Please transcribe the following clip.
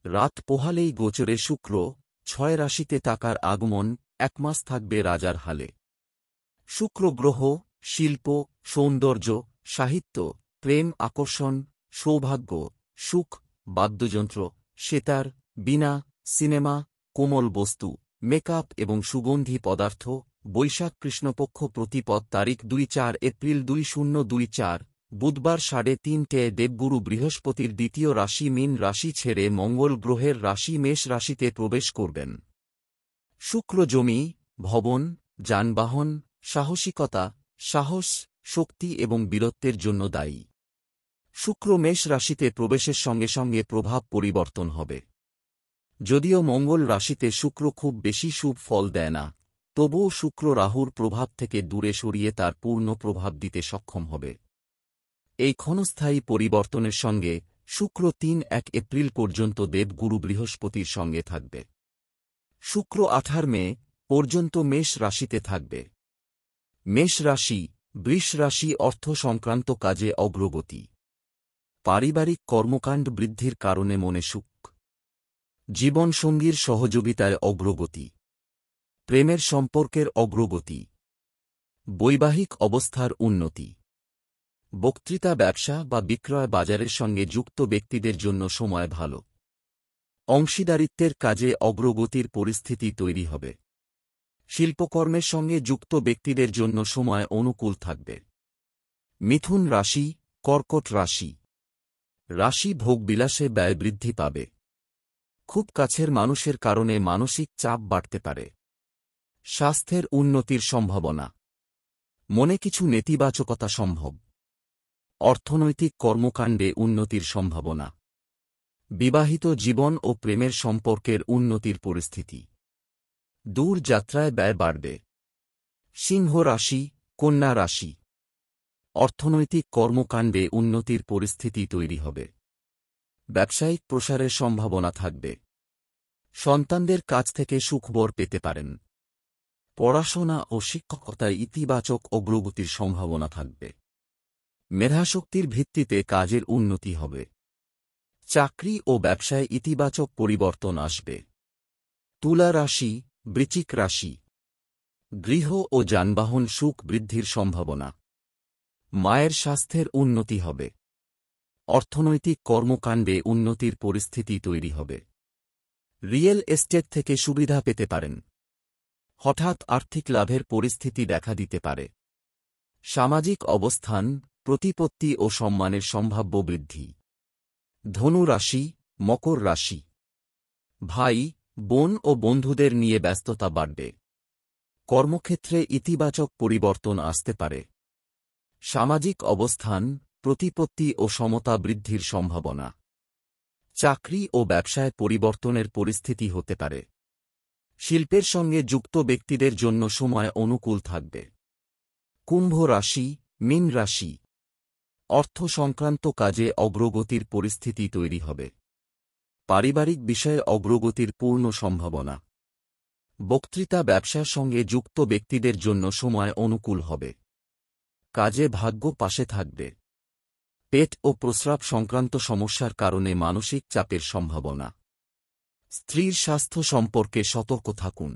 রাত পোহালেই গোচরে শুক্র, 6 রাশিতে টাকার আগমন, 1 মাস থাকবে রাজার হালে। শুক্র গ্রহ শিল্প, সৌন্দর্য, সাহিত্য, প্রেম, আকর্ষণ, সৌভাগ্য, সুখ, বাদ্যযন্ত্র, সেতার, বীণা, সিনেমা, কোমল বস্তু, মেকআপ এবং সুগন্ধি পদার্থ। বৈশাখ কৃষ্ণপক্ষ প্রতিপদ তারিখ 2-4 এপ্রিল 2024, বুধবার 3:30 দেবগুরু বৃহস্পতির দ্বিতীয় রাশি মীন রাশি ছেড়ে মঙ্গল গ্রহের রাশি মেষ রাশিতে প্রবেশ করবেন। শুক্র জমি, ভবন, যানবাহন, সাহসিকতা, সাহস, শক্তি এবং বীরত্বের জন্য দায়ী। শুক্র মেষ রাশিতে প্রবেশের সঙ্গে সঙ্গে প্রভাব পরিবর্তন হবে। যদিও মঙ্গল রাশিতে শুক্র খুব বেশি শুভ ফল দেয় না, তবুও শুক্র রাহুর প্রভাব থেকে দূরে সরিয়ে তার পূর্ণ প্রভাব দিতে সক্ষম হবে। এই ক্ষণস্থায়ী পরিবর্তনের সঙ্গে শুক্র 3-1 এপ্রিল পর্যন্ত দেবগুরু বৃহস্পতির সঙ্গে থাকবে। শুক্র 18 মে পর্যন্ত মেষ রাশিতে থাকবে। মেষ রাশি, বৃষ রাশি অর্থ সংক্রান্ত কাজে অগ্রগতি। পারিবারিক কর্মকাণ্ড বৃদ্ধির কারণে মনে সুখ। জীবনসঙ্গীর সহযোগিতায় অগ্রগতি। প্রেমের সম্পর্কের অগ্রগতি। বৈবাহিক অবস্থার উন্নতি। বক্তৃতা, ব্যবসা বা বিক্রয় বাজারের সঙ্গে যুক্ত ব্যক্তিদের জন্য সময় ভালো। অংশীদারিত্বের কাজে অগ্রগতির পরিস্থিতি তৈরি হবে। শিল্পকর্মের সঙ্গে যুক্ত ব্যক্তিদের জন্য সময় অনুকূল থাকবে। মিথুন রাশি, কর্কট রাশি। রাশি ভোগবিলাসে ব্যয় বৃদ্ধি পাবে। খুব কাছের মানুষের কারণে মানসিক চাপ বাড়তে পারে। স্বাস্থ্যের উন্নতির সম্ভাবনা। মনে কিছু নেতিবাচকতা সম্ভব। অর্থনৈতিক কর্মকাণ্ডে উন্নতির সম্ভাবনা। বিবাহিত জীবন ও প্রেমের সম্পর্কের উন্নতির পরিস্থিতি। দূর যাত্রায় ব্যয় বাড়বে। সিংহ রাশি, কন্যা রাশি। অর্থনৈতিক কর্মকাণ্ডে উন্নতির পরিস্থিতি তৈরি হবে। ব্যবসায়িক প্রসারের সম্ভাবনা থাকবে। সন্তানদের কাছ থেকে সুখবর পেতে পারেন। পড়াশোনা ও শিক্ষকতায় ইতিবাচক অগ্রগতির সম্ভাবনা থাকবে। মেধাশক্তির ভিত্তিতে কাজের উন্নতি হবে। চাকরি ও ব্যবসায় ইতিবাচক পরিবর্তন আসবে। তুলা রাশি, বৃশ্চিক রাশি। গৃহ ও যানবাহন সুখ বৃদ্ধির সম্ভাবনা। মায়ের স্বাস্থ্যের উন্নতি হবে। অর্থনৈতিক কর্মকাণ্ডে উন্নতির পরিস্থিতি তৈরি হবে। রিয়েল এস্টেট থেকে সুবিধা পেতে পারেন। হঠাৎ আর্থিক লাভের পরিস্থিতি দেখা দিতে পারে। সামাজিক অবস্থান, প্রতিপত্তি ও সম্মানের সম্ভাব্য বৃদ্ধি। ধনু রাশি, মকর রাশি। ভাই, বোন ও বন্ধুদের নিয়ে ব্যস্ততা বাড়বে। কর্মক্ষেত্রে ইতিবাচক পরিবর্তন আসতে পারে। সামাজিক অবস্থান, প্রতিপত্তি ও সমতা বৃদ্ধির সম্ভাবনা। চাকরি ও ব্যবসায় পরিবর্তনের পরিস্থিতি হতে পারে। শিল্পের সঙ্গে যুক্ত ব্যক্তিদের জন্য সময় অনুকূল থাকবে। কুম্ভ রাশি, মীন রাশি। অর্থ সংক্রান্ত কাজে অগ্রগতির পরিস্থিতি তৈরি হবে। পারিবারিক বিষয়ে অগ্রগতির পূর্ণ সম্ভাবনা। বক্তৃতা, ব্যবসার সঙ্গে যুক্ত ব্যক্তিদের জন্য সময় অনুকূল হবে। কাজে ভাগ্য পাশে থাকবে। পেট ও প্রস্রাব সংক্রান্ত সমস্যার কারণে মানসিক চাপের সম্ভাবনা। স্ত্রীর স্বাস্থ্য সম্পর্কে সতর্ক থাকুন।